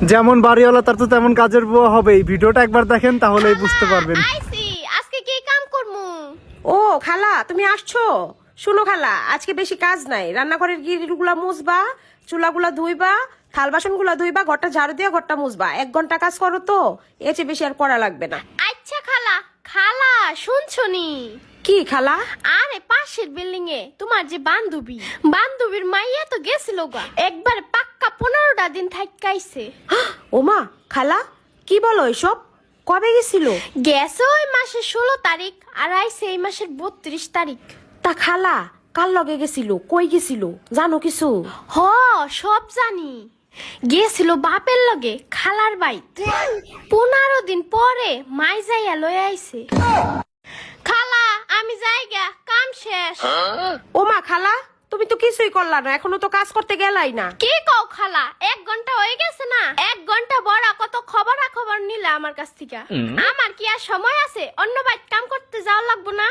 যেমন বাড়িওয়ালা তার তো তেমন কাজের বুয়া হবেই। ভিডিওটা একবার দেখেন তাহলেই বুঝতে পারবেন। আইছি আজকে কি কাম করমু? ও খালা তুমি আসছো? শুনো খালা, আজকে বেশি কাজ নাই। রান্নাঘরের গিরিগুলা মুছবা, চুলাগুলা ধুইবা, থাল বাসনগুলা ধুইবা, ঘরটা ঝাড়ু দিয়ে ঘরটা মুছবা। 1 ঘন্টা কাজ করো তো, এর চেয়ে বেশি আর করা লাগবে না। আচ্ছা খালা। খালা শুনছনি? কি খালা? আরে পাশের বিল্ডিং এ তোমার যে বান্ধবীর মাইয়া তো গেছিল গা, একবার পাক্কা 15টা দিন থাকাইছে। ওমা খালা, কি বলো এসব? কবে গেছিল? গেছে ওই মাসের 16 তারিখ আর আইছে এই মাসের 32 তারিখ। তা খালা কার লগে গেছিল, কই গেছিল, জানো কিছু? হ, সব জানি। গেছিল বাপের লগে খালার বাইত। 15 দিন পরে মাই যাইয়া লয়ে আইছে। খালা আমি যাইগা, কাম শেষ। ওমা খালা, তুমি তো কিছুই করলা না, এখনো তো কাজ করতে গেলাই না। কি কও খালা? 1 ঘন্টা হয়ে গেছে না? 1 ঘন্টা বড় কত খবর নিলে আমার কাছ থেকে। আমার কি আর সময় আছে অন্য বাইত কাম করতে যাওয়া লাগবো না?